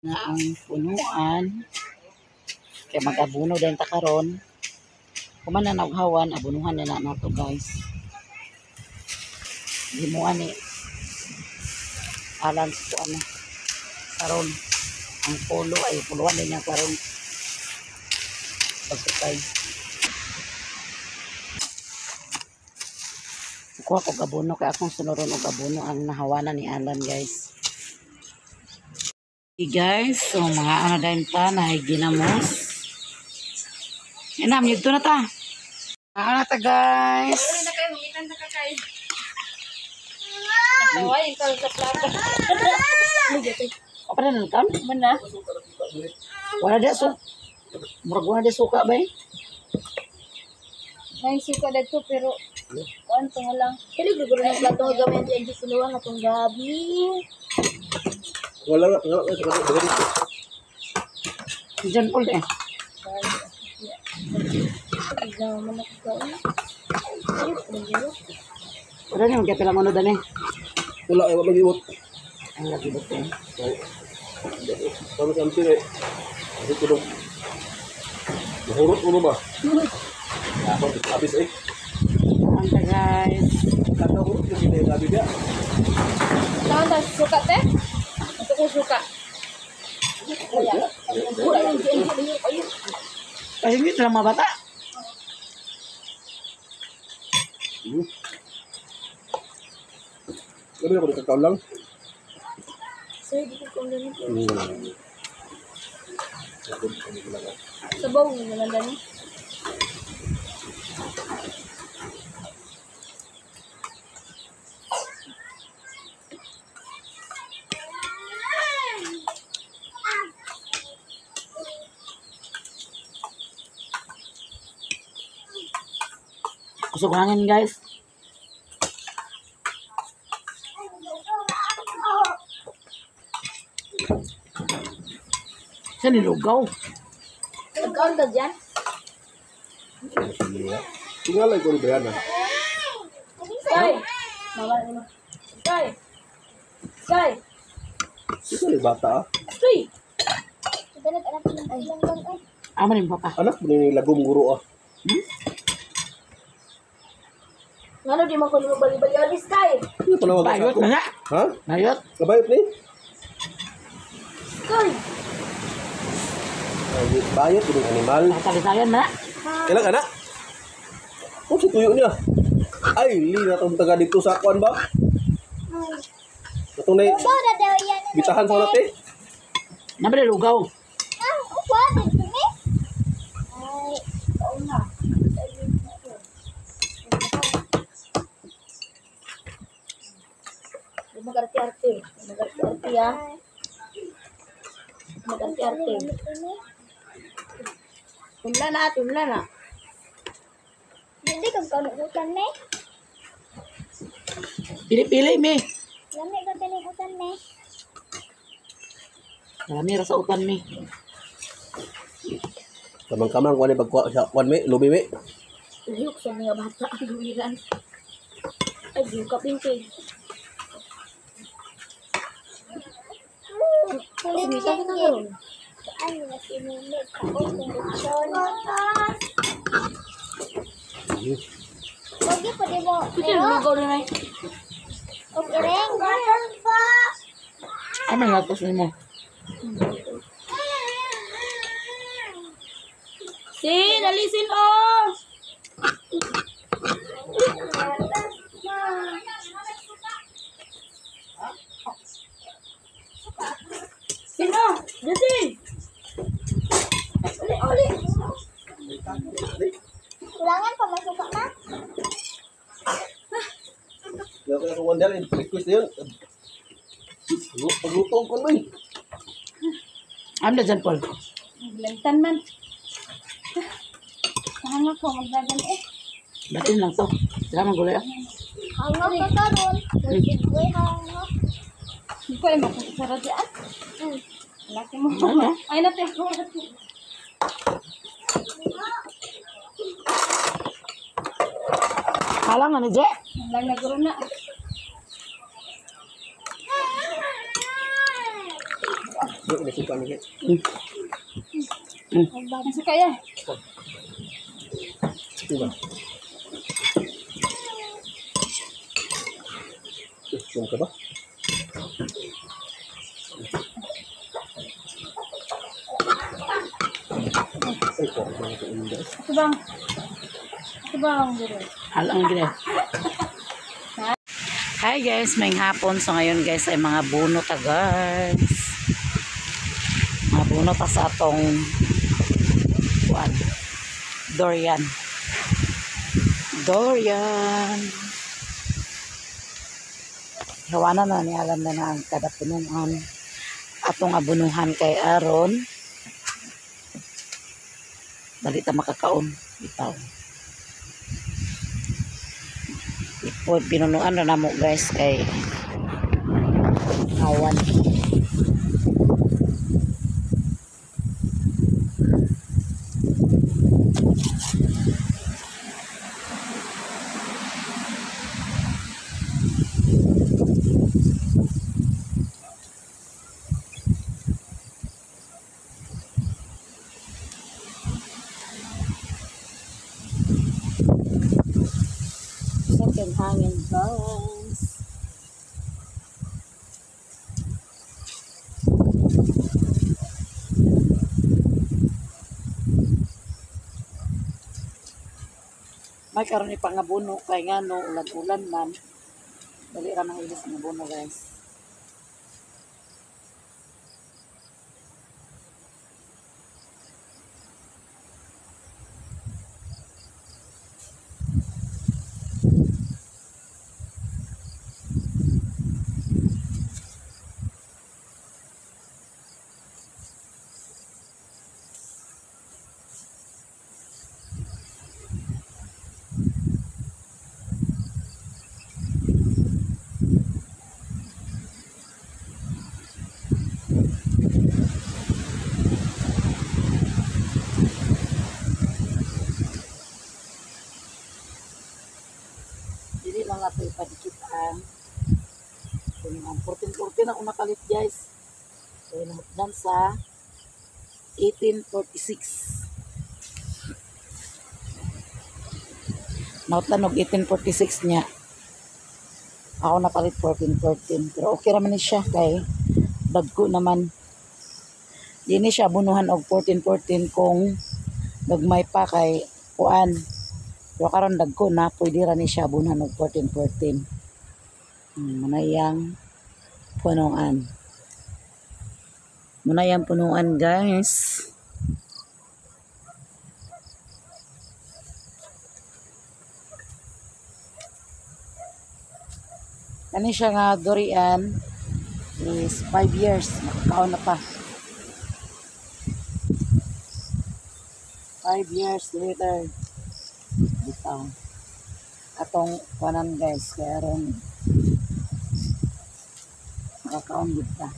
nga ang punuan kay mag-abuno din ta karon kuman na naghawan abunuhan na nato guys himuan ni alam ko ano karon ang pulo ay puluhan din niya karon pagsukay kuha ko gabuno kay akong sunuron og gabuno ang nahawanan ni Alan guys. Okay guys, so mga ano dahil ta na ginamos. Inam, yun na ta. Ano ta guys? Uli na kayo, humitan na ka kayo. Nakaway, ikaw sa plato. Apa na nalkan? Mana? Wala dia so. Murag wala dia suka ba eh? May suka dito pero kanto nga lang. Kali guguro ng plato nga gamay ang di puluhan atong gabi. Wala. Diyan ulit eh. Zaman ako kaon. Wala niya magkapilang ano dali. Wala ay wala giwot. Ang lagi ba ito? Kami sampai eh. Kasi tulog. Mahurot ulo ba? Ako habis eh. Ang ta guys. Kakahurot yung hindi gabi dia. Saan ta suka te? Ito ko suka. Pahingit lang mga bata. Kami ako nakakaw lang. Sir, di ko kung ganito. Sabaw mo na lang. Kusog hangin guys. Sa nilugaw. Nagkaon ka dyan? Tinggal ko ni Bayana. Sky! Mama mo. Sky! Sky! Ito ni bata ah. Sky! Dalat anak ko lang ay. Aman yung papa. Anak ni lagom guro ah. Ngano di man ko nimo bali-bali ani Sky? Ano panawag Bayot ako? na nga. Ha? Bayot. Kabayot ni? Sky! Bayot yung animal. Nakalisayan na. Kailan anak? Oh, si tuyo niya. Ay, li na itong taga dito sa akuan ba? Itong na bitahan sa natin. Naman nilugaw. Mag-arte-arte. Mag-arte-arte ya. Mag-arte-arte. Tumla na, tumla na. Hindi kang kanugutan ne. Pili-pili mi. Lami ka kanugutan ne. Marami rasa utan mi. Kamang-kamang kuan ni pagkuha sa kuan mi, lubi mi. Lihok sa mga bata ang duwiran. Ay, di ka pinti. Kumita ka na ron. Ano na sinunod ka o kondisyon. Huwag pa di mo. Sige, lugaw rin ay. Huwag ireng. Gatas pa. Aman latos ni mo. Sin, alisin oh! Sino? Jasin! Uli! Kulangan pa masuka na. Yung kaya kuan dia request yun. Pagluto ko man. Ano na dyan, Paul? Lantan man. Sana ko magdagan eh. Batin lang to. Sila mang gulay ah. Hangak ka karon. Uy, hangak. Hindi ko ay makasara dyan. Laki mo. Ano? Ay, natin ako. Halang ano, Je? Lang naguro na. Yung nasuka niya. Nasuka ya. Diba? Sum ka ba? Ay, kok na ito inda. Ito bang? Ito bang guro? Alang gila. Hi guys, may hapon. So ngayon guys ay mga buno ta guys. Mga buno ta sa atong durian. Durian. Hawanan na ni alam na ang kada punuan atong abunuhan kay aron. Dali ta makakaon bitaw. Ipod pinunuan na namo guys kay awan. Second hangin guys. May karon ipangabuno kay ngano ulan-ulan man. Dali ra nang ilis ang abono guys. Dili lang ato ipadikitaan. Kung ang 14-14 ako nakalit guys. So inahutdan sa 1846. Nautlan og 1846 niya. Ako nakalit 14-14. Pero okay naman ni siya kay dagko naman. Di ni siya bunuhan og 14-14 kung nagmay pa kay kuan. Pero karon dagko na pwede ra ni siya bunuhan og 14-14. Manayang punuan. Manayang punuan guys. Kani siya nga durian is 5 years. Nakakaon na pa. 5 years later. Bitaw. Atong kanan guys. Kaya ron nakakaon kita.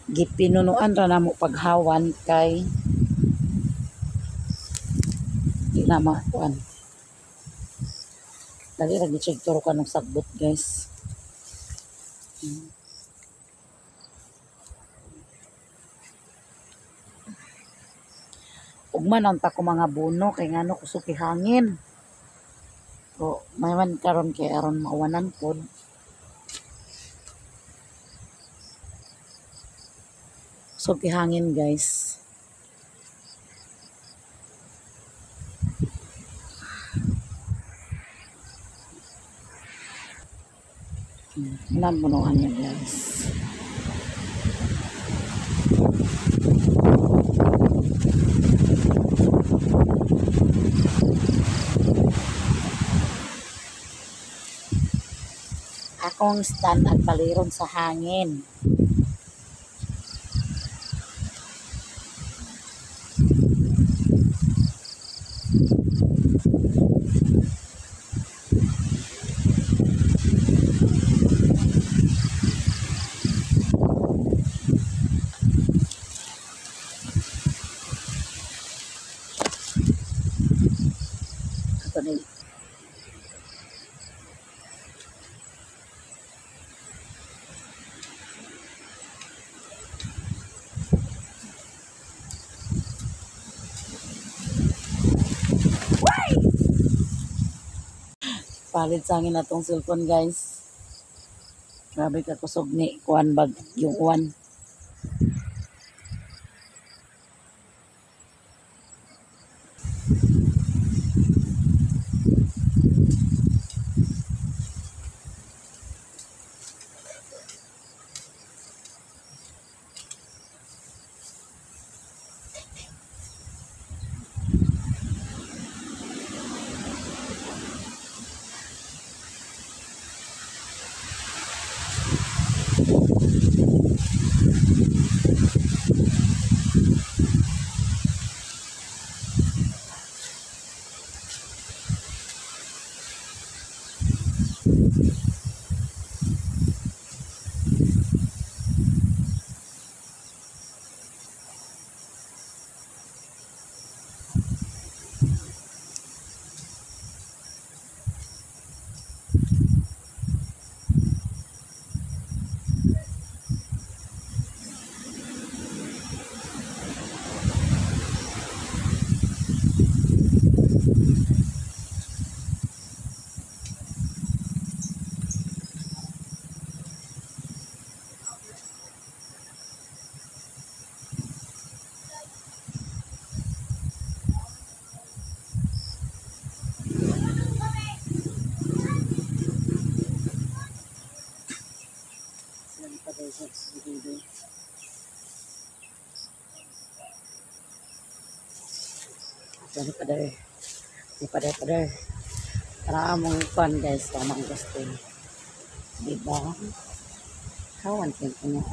Gipinunuan ra namo paghawan kay di na makuan. Dali ra gi-check turo ka ng sagbot guys. Ugman ang tako mga buno kay ngano kusog hangin. So may man karon kay aron mauwanan pod. So, hangin guys. Nabunuan niya guys. Akong stand at paliron sa hangin. to ni. Palit sa akin na tong cellphone guys. Grabe ka kusog ni kuan bag yung uwan. Pader. Para among fun guys, tamang gusto. Diba? Kawan kayo niya.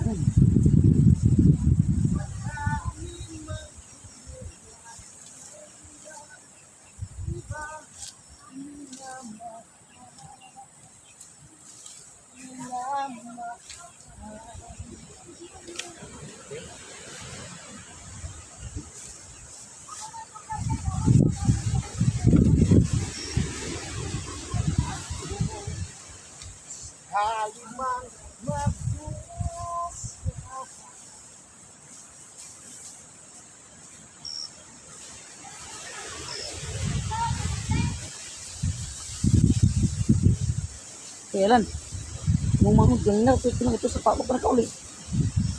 Kailan? Mong mahod ganina ito ito sa pako para kauli.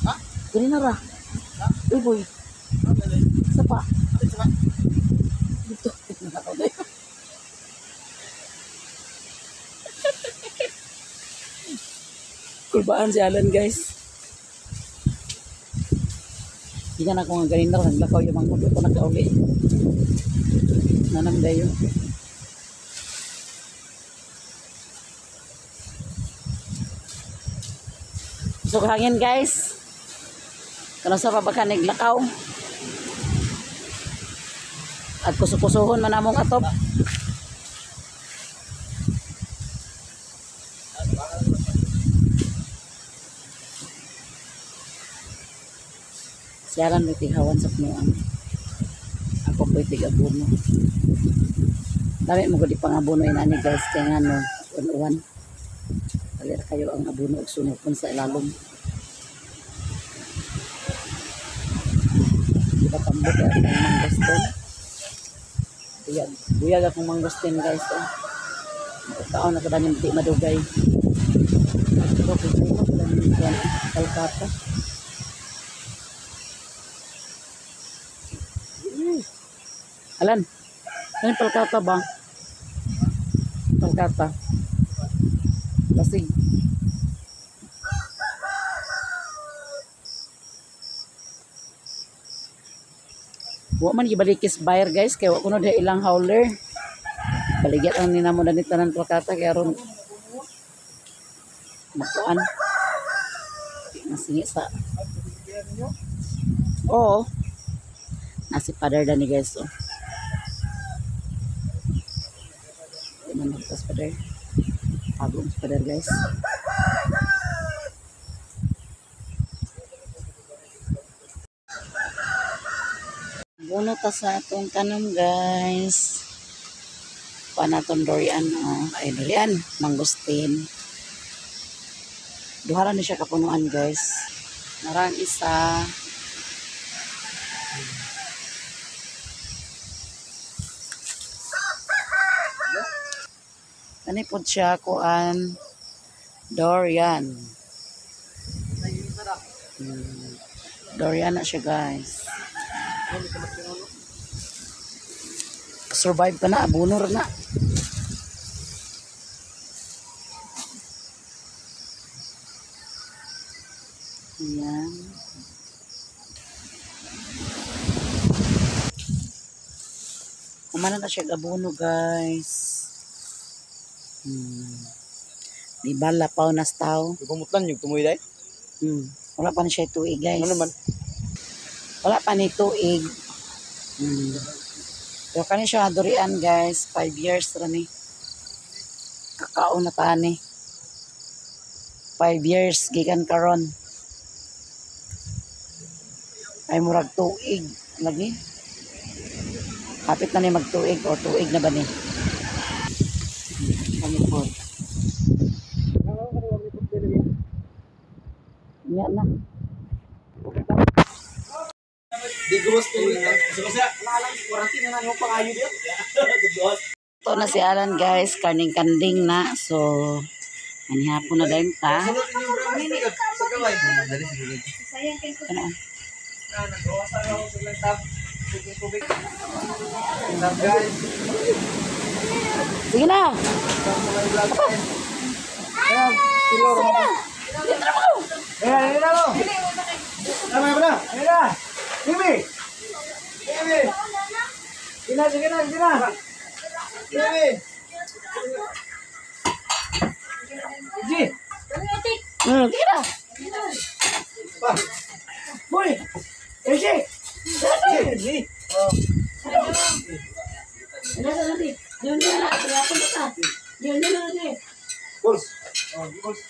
Ha? Ganina ra. Uy boy. Sa pa. Dito. Kulbaan si Alan guys. Hindi na ako nga ganina ra naglakaw yung mga mundo ko nakauli. Nanam dayo. So hangin guys. Kano sa pabakan naglakaw. At kusukusuhon man among atop. Siyaran may tighawan sa punuan. Ako po'y tigabuno. Dami mo ko di pangabuno inani guys. Kaya nga no, uwan-uwan. Kalir kayo ang abuno at sunupon sa ilalong. Diba tambok at ang manggustin. Buyag akong manggustin guys. Taon na kadanin di madugay. Ito ko kayo kadanin kalkata. Alan, ano yung palkata ba? Palkata. Lasig. Wa man gibalikis buyer guys, kaya wa kuno dia ilang hauler. Baligyan ang ninamo na tanan palkata kaya ron makuan. Nasingi sa. Oo. Nasi pader dan ni guys. Oh. Managtas pader. Agong pader guys. Buno ta sa atong tanom guys. pa naton durian. Ay, durian. Mangustin. Duha na siya kapunuan, guys. Narang isa. Ano po siya kuan durian. Durian na siya, guys. Survive ka na, abunor na. Ayan. Kumana na siya gabuno, guys. Di ba lapaw na tao? Pumutan yung tumoy day. Wala pa na siya tuig, guys. Ano naman? Wala pa ni tuig. Pero kani siya durian, guys. 5 years na ni. Kakao na ta ni. 5 years gikan karon. Ay murag tuig lagi. Hapit na ni magtuig o tuig na ba ni? Kami po. Yan na. Di gusto niya. Kasi nalang quarantine na yung pangayo diyan. Ito na si Alan, guys. Karning kanding na. So, manihapon na din ta. Sa kamay. Dali sige. Ano? Nagawasan ako sa laptop. Tubig. Guys. Sige na! Ayan, kilo. Sige na! Dito mo! Ayan na mo. Tama ba na? Ayan na. Bibi. Bibi. Sige na. Bibi. Ji. Sige na! Pa. Boy. Ji. Ji. Oh. Pulse. Oh, pulse.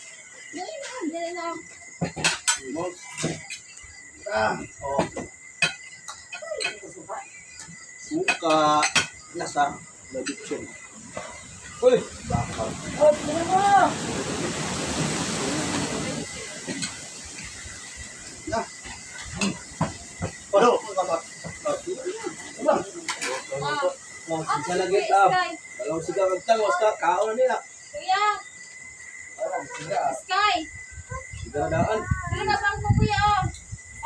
Pulse. Oh. Suka nasa addiction. Uy, bakal. Na. Ano? Bisa lagi tao. Kalau sudah mentang, sudah kau ni lah. Kuya, Sudah, Sky. sudah daan. Dili na bang ko kuya oh.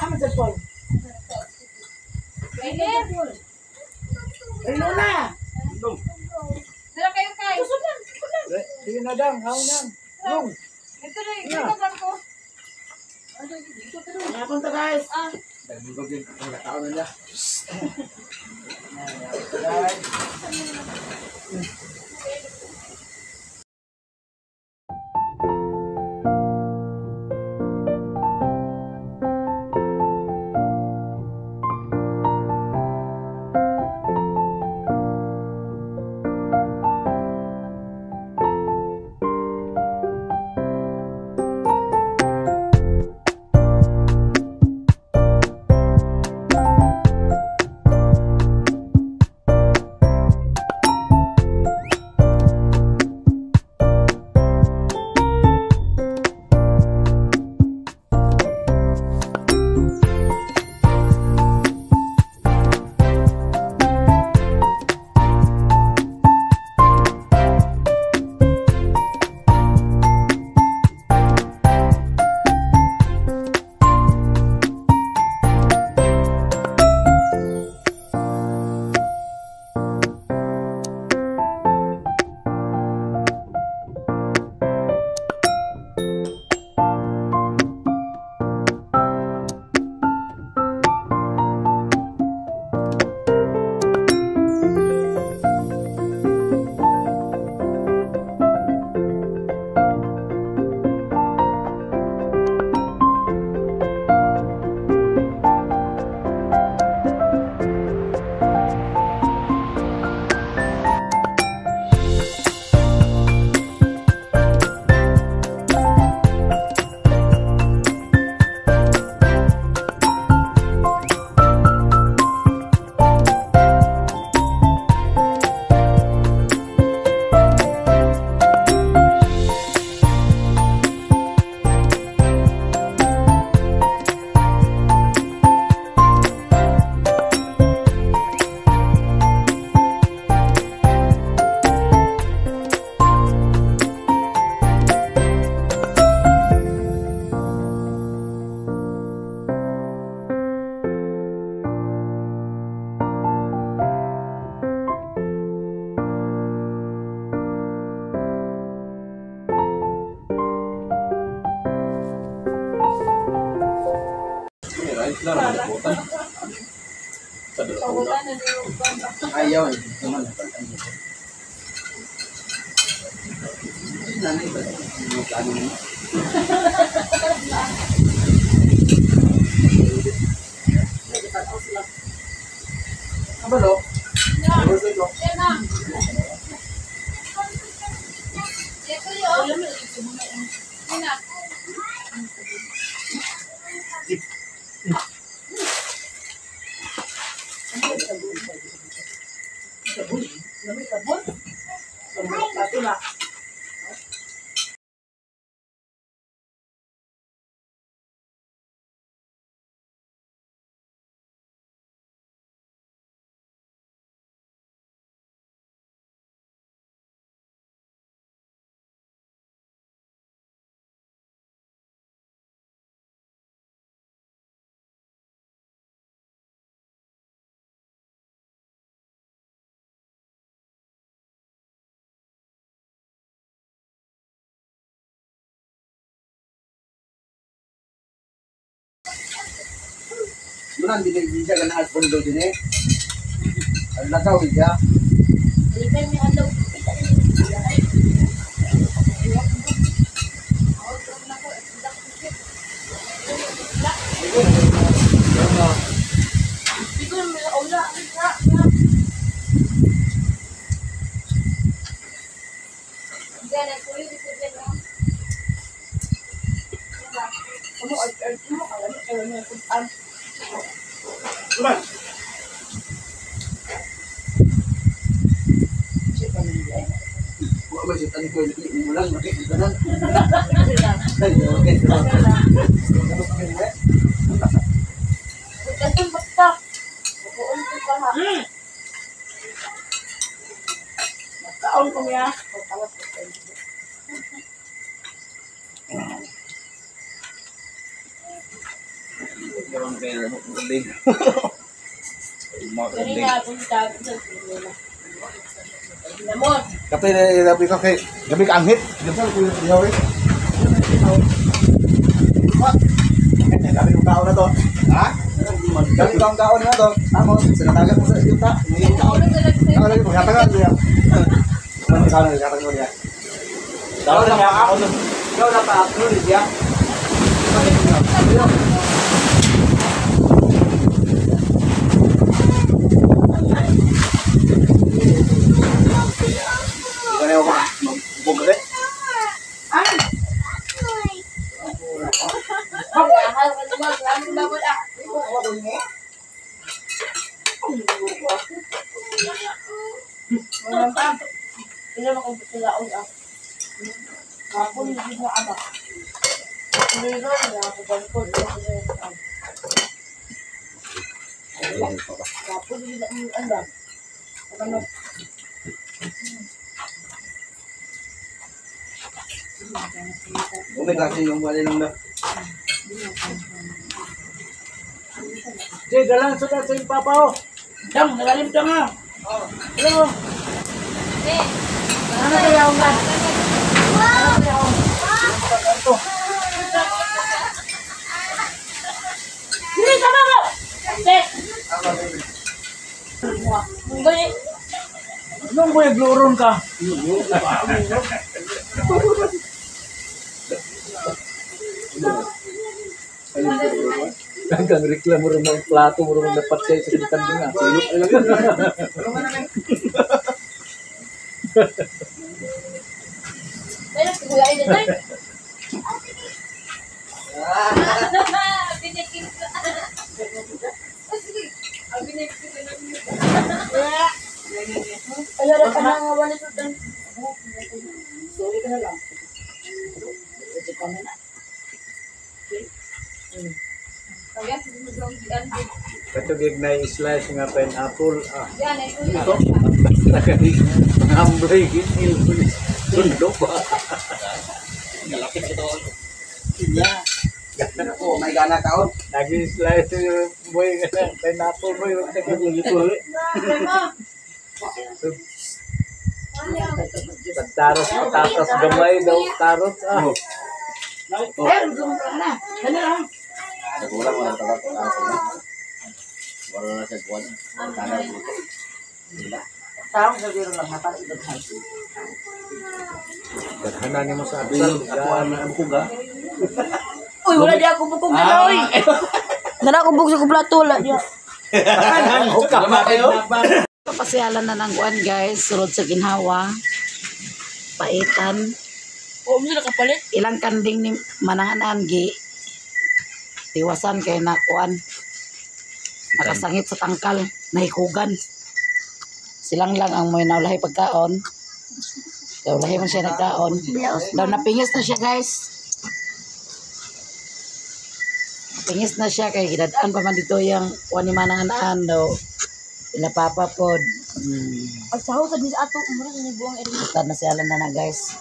Ano sa phone? Right Rino na! Belum. Dala kayo kay. Sige na dang, haon na. Belum. Ito na, ito na bang ko. Napunta, guys. Daging ko din ang tao na. Ayaw eh. Naman. Nanay ba? Yung plano mo? Abalo? Abalo ito. Bulan din hindi siya ganahan pundo din eh. Ang lagaw siya. Bulan. Wala ba siya tani ko ini mo lang makikita na. Kaon ko niya. Kani nga punta sa Lamon. Tapi tapi kok kayak gabi ka anghit. Ganun ko yung dihaw eh. Gabi kong kaon na to. Ha? Gabi kong kaon na to. Tamos, sinatagan mo sa yuta. Kaon lagi mo, hatagan mo yan. Kaon lagi, hatagan mo yan. Kaon na ako. Kaon na pa-upload siya. Gani ako magbog rin. Umay kasi yung wala lang na. Jay, dalang sudah sa papa oh. Dang, nagalim ka nga. Hello. Ano kaya ang gan? Dili ka ba? Tek. Ngungoy. Anong boy gluron ka? Hanggang reklamo rin ng plato mo rin dapat kayo sa kinitan din nga. Silok ay lang. Dali ko kuya ide tay. Binikin ko. Ang binikin ko. Ayara ka na nga wala sudan. Sorry ka na lang. Kasi kami na. Kaya siguro diyan. Ito gignay slice nga pineapple. Ah. Yan ay Ito. Nakari. Ngamblay ginil. Sundo pa. Yeah. Oh, may gana kaon. Lagi slice yung boy nga pineapple boy. Lagi tuloy. Pagtaros patatas gamay daw taros. Ah. Eh, gusto mo na. Dali lang. Nagulang mo ng tapat. Para na sa kuwan. Tanang luto. Taong sa biro lang, napalit doon hay. Daghanan ni mo sa Bilog ako ang kuga. Uy, wala di ako bukog na uy. Nana ako bukog sa plato wala di. Hukap na kayo. Kapasyalan na ng kuan guys, sulod sa ginhawa. Paitan. O mo sila kapalit. Ilang kanding ni manangan gi. Tiwasan kay na kuan. Nakasangit sa tangkal, nahikugan. Silang lang ang may naulahi pagkaon. Naulahi man siya nagkaon. Daw napingis na siya guys. Napingis na siya kay gidadaan pa man dito yung kuan ni manangan daw. Ila papa pod. Ang sahaw sa dis ato mo na ni buang eri. Basta na siya na guys.